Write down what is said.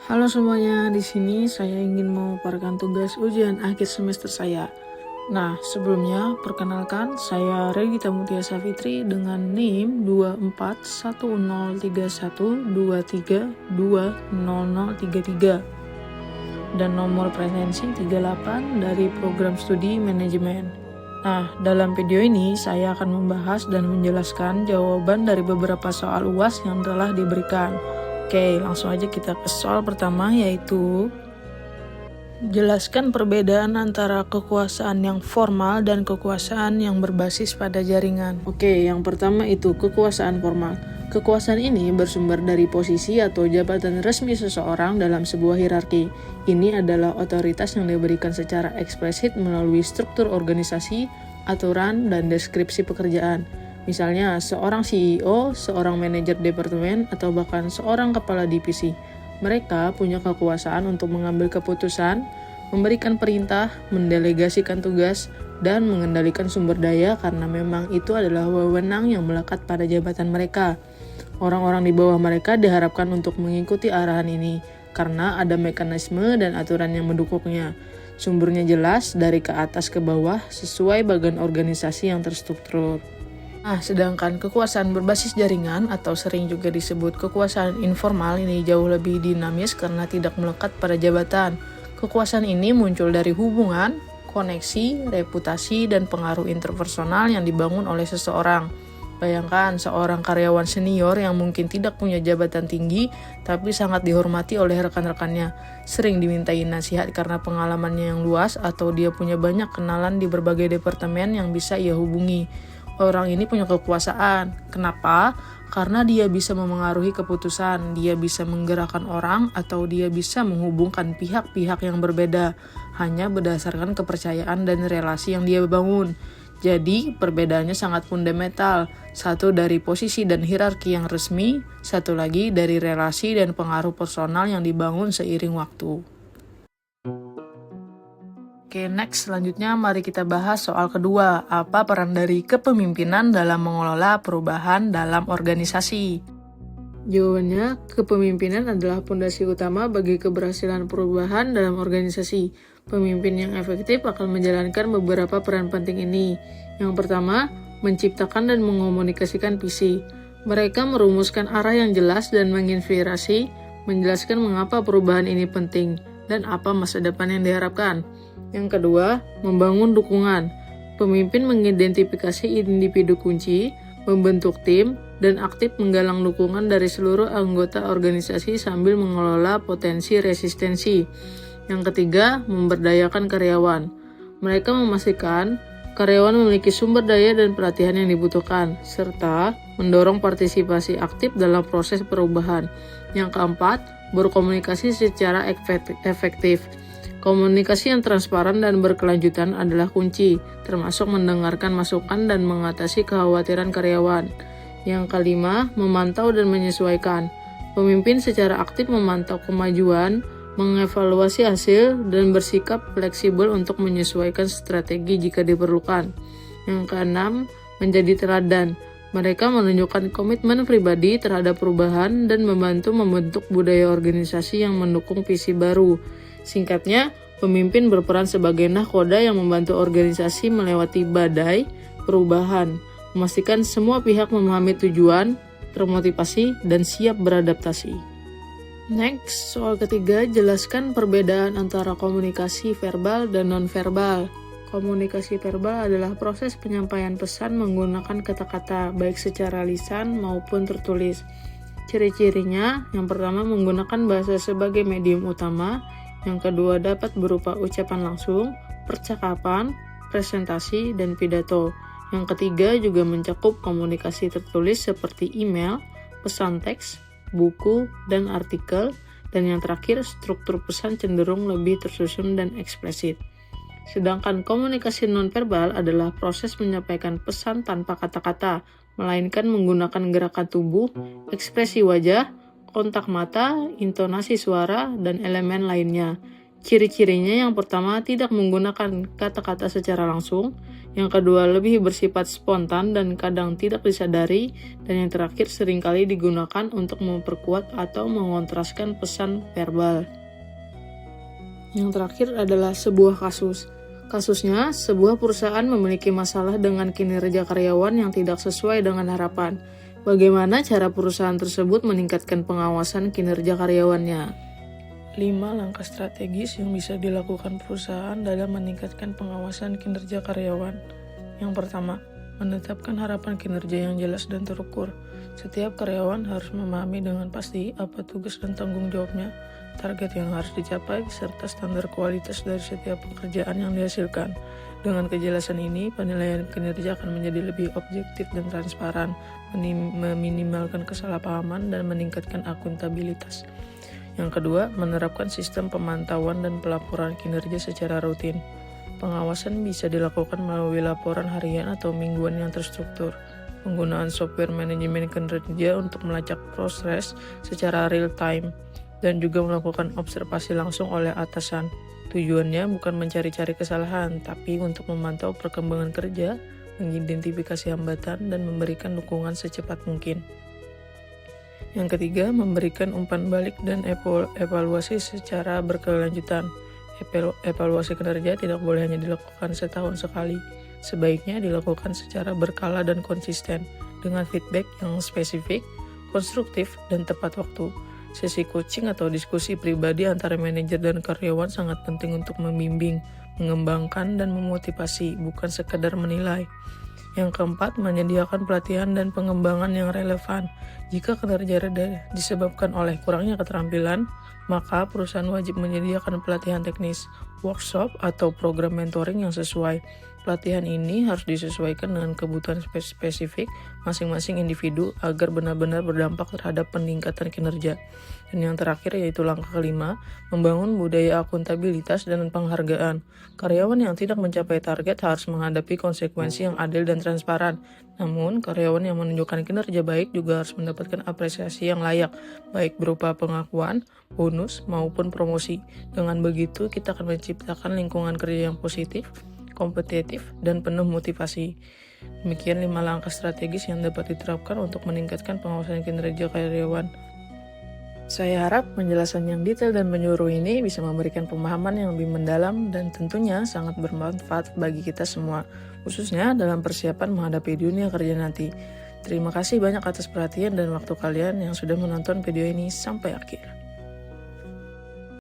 Halo semuanya, di sini saya ingin memaparkan tugas ujian akhir semester saya. Nah, sebelumnya perkenalkan saya Regita Mutia Safitri dengan NIM 24103123200033 dan nomor presensi 38 dari program studi manajemen. Nah, dalam video ini saya akan membahas dan menjelaskan jawaban dari beberapa soal UAS yang telah diberikan. Oke, langsung aja kita ke soal pertama, yaitu jelaskan perbedaan antara kekuasaan yang formal dan kekuasaan yang berbasis pada jaringan. Oke, yang pertama itu kekuasaan formal. Kekuasaan ini bersumber dari posisi atau jabatan resmi seseorang dalam sebuah hierarki. Ini adalah otoritas yang diberikan secara eksplisit melalui struktur organisasi, aturan, dan deskripsi pekerjaan. Misalnya, seorang CEO, seorang manajer departemen, atau bahkan seorang kepala divisi. Mereka punya kekuasaan untuk mengambil keputusan, memberikan perintah, mendelegasikan tugas, dan mengendalikan sumber daya karena memang itu adalah wewenang yang melekat pada jabatan mereka. Orang-orang di bawah mereka diharapkan untuk mengikuti arahan ini karena ada mekanisme dan aturan yang mendukungnya. Sumbernya jelas dari ke atas ke bawah sesuai bagian organisasi yang terstruktur. Nah, sedangkan kekuasaan berbasis jaringan atau sering juga disebut kekuasaan informal ini jauh lebih dinamis karena tidak melekat pada jabatan. Kekuasaan ini muncul dari hubungan, koneksi, reputasi, dan pengaruh interpersonal yang dibangun oleh seseorang. Bayangkan seorang karyawan senior yang mungkin tidak punya jabatan tinggi tapi sangat dihormati oleh rekan-rekannya. Sering dimintai nasihat karena pengalamannya yang luas atau dia punya banyak kenalan di berbagai departemen yang bisa ia hubungi. Orang ini punya kekuasaan. Kenapa? Karena dia bisa memengaruhi keputusan, dia bisa menggerakkan orang, atau dia bisa menghubungkan pihak-pihak yang berbeda hanya berdasarkan kepercayaan dan relasi yang dia bangun. Jadi, perbedaannya sangat fundamental. Satu dari posisi dan hierarki yang resmi, satu lagi dari relasi dan pengaruh personal yang dibangun seiring waktu. Oke, next selanjutnya mari kita bahas soal kedua. Apa peran dari kepemimpinan dalam mengelola perubahan dalam organisasi? Jawabannya, kepemimpinan adalah fondasi utama bagi keberhasilan perubahan dalam organisasi. Pemimpin yang efektif akan menjalankan beberapa peran penting ini. Yang pertama, menciptakan dan mengomunikasikan visi. Mereka merumuskan arah yang jelas dan menginspirasi, menjelaskan mengapa perubahan ini penting dan apa masa depan yang diharapkan. Yang kedua, membangun dukungan. Pemimpin mengidentifikasi individu kunci, membentuk tim, dan aktif menggalang dukungan dari seluruh anggota organisasi sambil mengelola potensi resistensi. Yang ketiga, memberdayakan karyawan. Mereka memastikan karyawan memiliki sumber daya dan pelatihan yang dibutuhkan, serta mendorong partisipasi aktif dalam proses perubahan. Yang keempat, berkomunikasi secara efektif. Komunikasi yang transparan dan berkelanjutan adalah kunci, termasuk mendengarkan masukan dan mengatasi kekhawatiran karyawan. Yang kelima, memantau dan menyesuaikan. Pemimpin secara aktif memantau kemajuan, mengevaluasi hasil, dan bersikap fleksibel untuk menyesuaikan strategi jika diperlukan. Yang keenam, menjadi teladan. Mereka menunjukkan komitmen pribadi terhadap perubahan dan membantu membentuk budaya organisasi yang mendukung visi baru. Singkatnya, pemimpin berperan sebagai nahkoda yang membantu organisasi melewati badai perubahan, memastikan semua pihak memahami tujuan, termotivasi, dan siap beradaptasi. Next, soal ketiga, jelaskan perbedaan antara komunikasi verbal dan non-verbal. Komunikasi verbal adalah proses penyampaian pesan menggunakan kata-kata, baik secara lisan maupun tertulis. Ciri-cirinya, yang pertama menggunakan bahasa sebagai medium utama, yang kedua dapat berupa ucapan langsung, percakapan, presentasi, dan pidato. Yang ketiga juga mencakup komunikasi tertulis seperti email, pesan teks, buku, dan artikel, dan yang terakhir struktur pesan cenderung lebih tersusun dan eksplisit. Sedangkan komunikasi nonverbal adalah proses menyampaikan pesan tanpa kata-kata, melainkan menggunakan gerakan tubuh, ekspresi wajah, kontak mata, intonasi suara, dan elemen lainnya. Ciri-cirinya yang pertama, tidak menggunakan kata-kata secara langsung. Yang kedua, lebih bersifat spontan dan kadang tidak disadari. Dan yang terakhir, seringkali digunakan untuk memperkuat atau mengontraskan pesan verbal. Yang terakhir adalah sebuah kasus. Kasusnya, sebuah perusahaan memiliki masalah dengan kinerja karyawan yang tidak sesuai dengan harapan. Bagaimana cara perusahaan tersebut meningkatkan pengawasan kinerja karyawannya? 5 langkah strategis yang bisa dilakukan perusahaan dalam meningkatkan pengawasan kinerja karyawan. Yang pertama, menetapkan harapan kinerja yang jelas dan terukur. Setiap karyawan harus memahami dengan pasti apa tugas dan tanggung jawabnya, target yang harus dicapai, serta standar kualitas dari setiap pekerjaan yang dihasilkan. Dengan kejelasan ini, penilaian kinerja akan menjadi lebih objektif dan transparan, meminimalkan kesalahpahaman dan meningkatkan akuntabilitas. Yang kedua, menerapkan sistem pemantauan dan pelaporan kinerja secara rutin. Pengawasan bisa dilakukan melalui laporan harian atau mingguan yang terstruktur. Penggunaan software manajemen kinerja untuk melacak proses secara real time dan juga melakukan observasi langsung oleh atasan. Tujuannya bukan mencari-cari kesalahan, tapi untuk memantau perkembangan kerja, mengidentifikasi hambatan, dan memberikan dukungan secepat mungkin. Yang ketiga, memberikan umpan balik dan evaluasi secara berkelanjutan. Evaluasi kinerja tidak boleh hanya dilakukan setahun sekali. Sebaiknya dilakukan secara berkala dan konsisten, dengan feedback yang spesifik, konstruktif, dan tepat waktu. Sesi coaching atau diskusi pribadi antara manajer dan karyawan sangat penting untuk membimbing, mengembangkan, dan memotivasi, bukan sekedar menilai. Yang keempat, menyediakan pelatihan dan pengembangan yang relevan. Jika kinerja disebabkan oleh kurangnya keterampilan, maka perusahaan wajib menyediakan pelatihan teknis, workshop, atau program mentoring yang sesuai. Pelatihan ini harus disesuaikan dengan kebutuhan spesifik masing-masing individu agar benar-benar berdampak terhadap peningkatan kinerja. Dan yang terakhir yaitu langkah kelima, membangun budaya akuntabilitas dan penghargaan. Karyawan yang tidak mencapai target harus menghadapi konsekuensi yang adil dan transparan. Namun, karyawan yang menunjukkan kinerja baik juga harus mendapatkan apresiasi yang layak, baik berupa pengakuan, bonus, maupun promosi. Dengan begitu, kita akan menciptakan lingkungan kerja yang positif, kompetitif, dan penuh motivasi. Demikian 5 langkah strategis yang dapat diterapkan untuk meningkatkan pengawasan kinerja karyawan. Saya harap penjelasan yang detail dan menyeluruh ini bisa memberikan pemahaman yang lebih mendalam dan tentunya sangat bermanfaat bagi kita semua, khususnya dalam persiapan menghadapi dunia kerja nanti. Terima kasih banyak atas perhatian dan waktu kalian yang sudah menonton video ini sampai akhir.